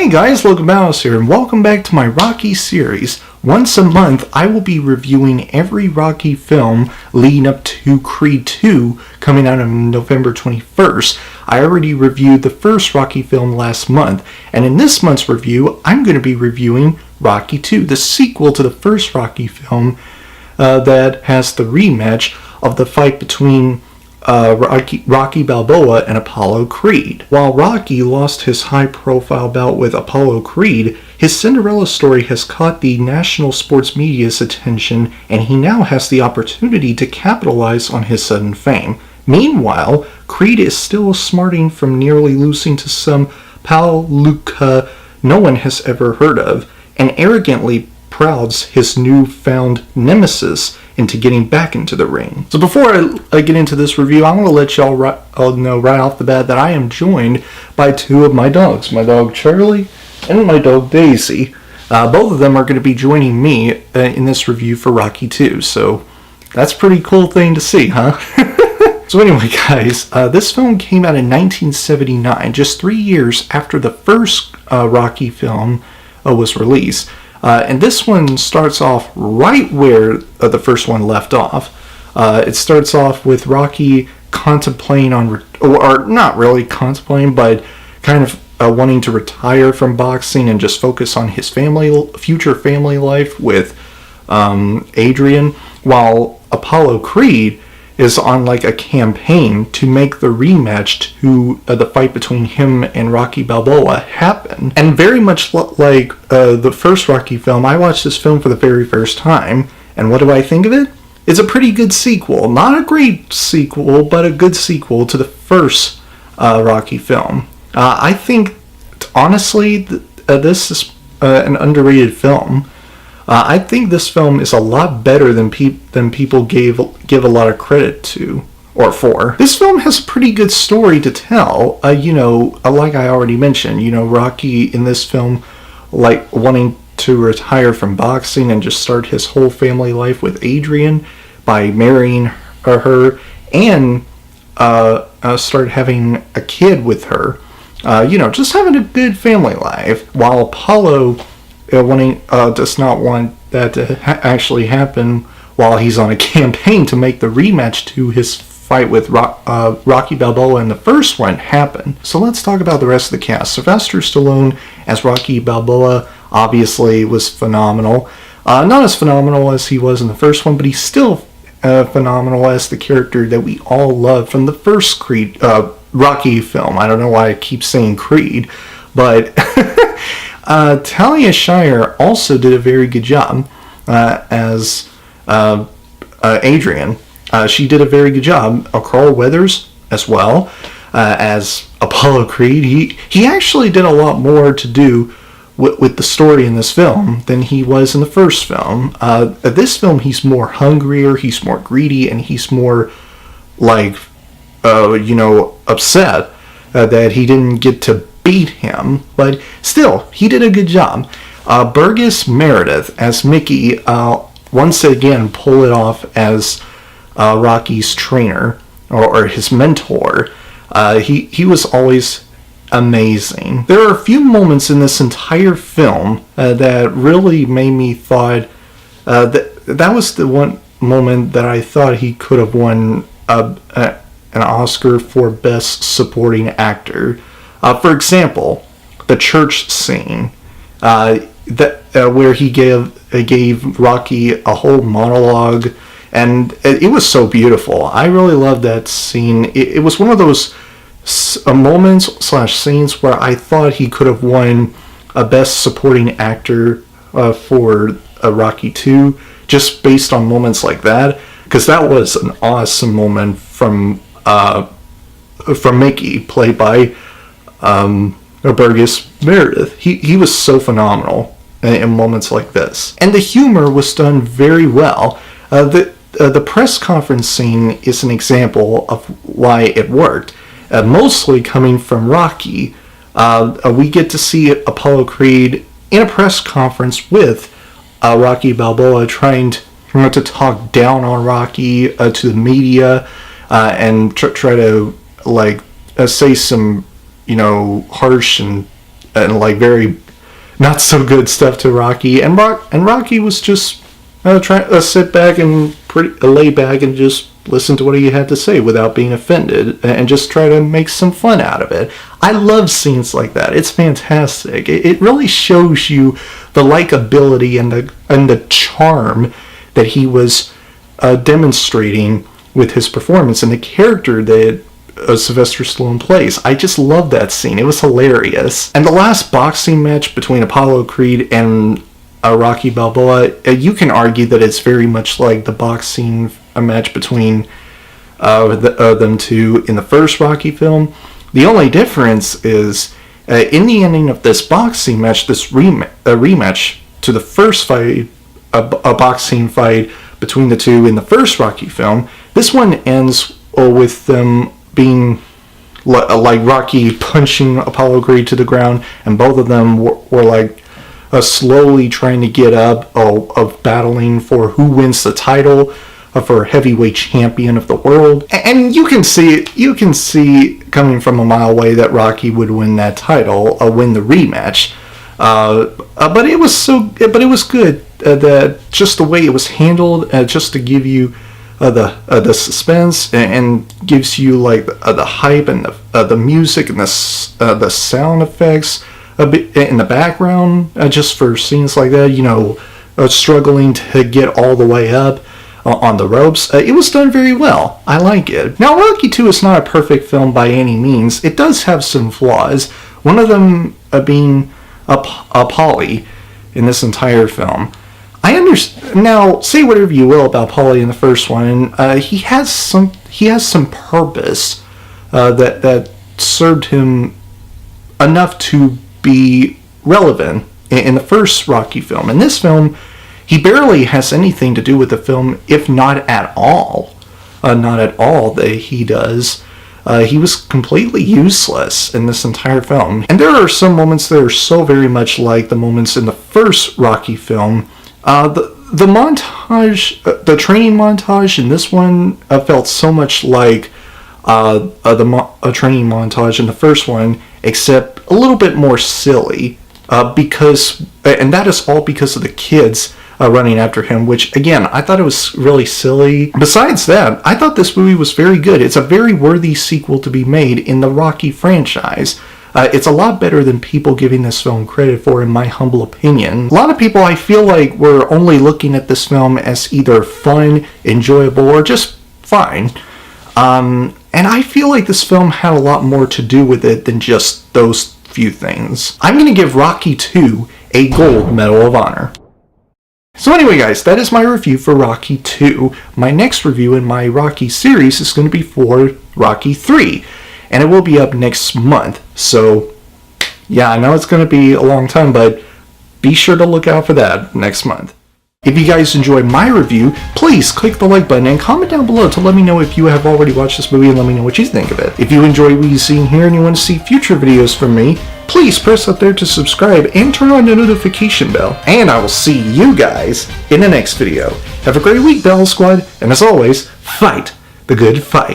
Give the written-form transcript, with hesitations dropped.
Hey guys, Logan here, and welcome back to my Rocky series. Once a month, I will be reviewing every Rocky film leading up to Creed 2, coming out on November 21st. I already reviewed the first Rocky film last month, and in this month's review, I'm going to be reviewing Rocky 2, the sequel to the first Rocky film that has the rematch of the fight between Rocky Balboa and Apollo Creed. While Rocky lost his high-profile bout with Apollo Creed, his Cinderella story has caught the national sports media's attention, and he now has the opportunity to capitalize on his sudden fame. Meanwhile, Creed is still smarting from nearly losing to some Palooka no one has ever heard of, and arrogantly prouds his newfound nemesis into getting back into the ring. So before I get into this review, I want to let y'all know right off the bat that I am joined by two of my dogs. My dog Charlie and my dog Daisy. Both of them are going to be joining me in this review for Rocky 2. So that's a pretty cool thing to see, huh? So anyway, guys, this film came out in 1979, just 3 years after the first Rocky film was released. And this one starts off right where the first one left off. It starts off with Rocky contemplating on, or not really contemplating, but kind of wanting to retire from boxing and just focus on his future family life with Adrian, while Apollo Creed is on like a campaign to make the rematch to the fight between him and Rocky Balboa happen. And very much like the first Rocky film, I watched this film for the very first time, and what do I think of it? It's a pretty good sequel. Not a great sequel, but a good sequel to the first Rocky film. I think, honestly, this is an underrated film. I think this film is a lot better than people give a lot of credit to or for. This film has a pretty good story to tell. Like I already mentioned, Rocky in this film, like wanting to retire from boxing and just start his whole family life with Adrian by marrying her and start having a kid with her. Just having a good family life. While Apollo does not want that to actually happen while he's on a campaign to make the rematch to his fight with Rocky Balboa in the first one happen. So let's talk about the rest of the cast. Sylvester Stallone as Rocky Balboa obviously was phenomenal. Not as phenomenal as he was in the first one, but he's still phenomenal as the character that we all loved from the first Rocky film. I don't know why I keep saying Creed, but Talia Shire also did a very good job as Adrian. She did a very good job. Carl Weathers as well as Apollo Creed. He actually did a lot more to do with the story in this film than he was in the first film. This film, he's more hungrier, he's more greedy, and he's more like, upset that he didn't get to beat him, but still, he did a good job. Burgess Meredith as Mickey once again pulled it off as Rocky's trainer or his mentor. He was always amazing. There are a few moments in this entire film that really made me thought that was the one moment that I thought he could have won an Oscar for Best Supporting Actor. For example, the church scene where he gave Rocky a whole monologue, and it was so beautiful. I really loved that scene. It was one of those moments/scenes where I thought he could have won a Best Supporting Actor for Rocky 2, just based on moments like that, because that was an awesome moment from Mickey, played by Burgess Meredith. He was so phenomenal in moments like this. And the humor was done very well. The press conference scene is an example of why it worked. Mostly coming from Rocky. We get to see Apollo Creed in a press conference with Rocky Balboa trying to talk down on Rocky to the media and try to say some harsh and and like very not so good stuff to Rocky, and Rocky was just trying to sit back and lay back and just listen to what he had to say without being offended, and just try to make some fun out of it. I love scenes like that. It's fantastic. It really shows you the likability and the charm that he was demonstrating with his performance and the character that Sylvester Stallone plays. I just love that scene. It was hilarious. And the last boxing match between Apollo Creed and Rocky Balboa, you can argue that it's very much like the boxing match between them two in the first Rocky film. The only difference is in the ending of this boxing match, this rematch to the first fight, a boxing fight between the two in the first Rocky film. This one ends with them being like Rocky punching Apollo Creed to the ground, and both of them were like slowly trying to get up, of battling for who wins the title for heavyweight champion of the world. And you can see coming from a mile away that Rocky would win that title, win the rematch. But it was good. That just the way it was handled, just to give you the suspense, and gives you like the hype and the music and the sound effects a bit in the background, just for scenes like that. Struggling to get all the way up on the ropes. It was done very well. I like it. Now, Rocky 2 is not a perfect film by any means. It does have some flaws. One of them being a Paulie in this entire film. I understand. Now, say whatever you will about Paulie in the first one. He has some purpose that served him enough to be relevant in the first Rocky film. In this film, he barely has anything to do with the film, if not at all. Not at all that he does. He was completely useless in this entire film. And there are some moments that are so very much like the moments in the first Rocky film. The montage, the training montage in this one felt so much like the training montage in the first one, except a little bit more silly. And that is all because of the kids running after him, which, again, I thought it was really silly. Besides that, I thought this movie was very good. It's a very worthy sequel to be made in the Rocky franchise. It's a lot better than people giving this film credit for, in my humble opinion. A lot of people, I feel like, were only looking at this film as either fun, enjoyable, or just fine. And I feel like this film had a lot more to do with it than just those few things. I'm going to give Rocky 2 a gold medal of honor. So anyway, guys, that is my review for Rocky 2. My next review in my Rocky series is going to be for Rocky 3. And it will be up next month. So, yeah, I know it's going to be a long time, but be sure to look out for that next month. If you guys enjoyed my review, please click the like button and comment down below to let me know if you have already watched this movie, and let me know what you think of it. If you enjoy what you see here and you want to see future videos from me, please press up there to subscribe and turn on the notification bell. And I will see you guys in the next video. Have a great week, Battle Squad, and as always, fight the good fight.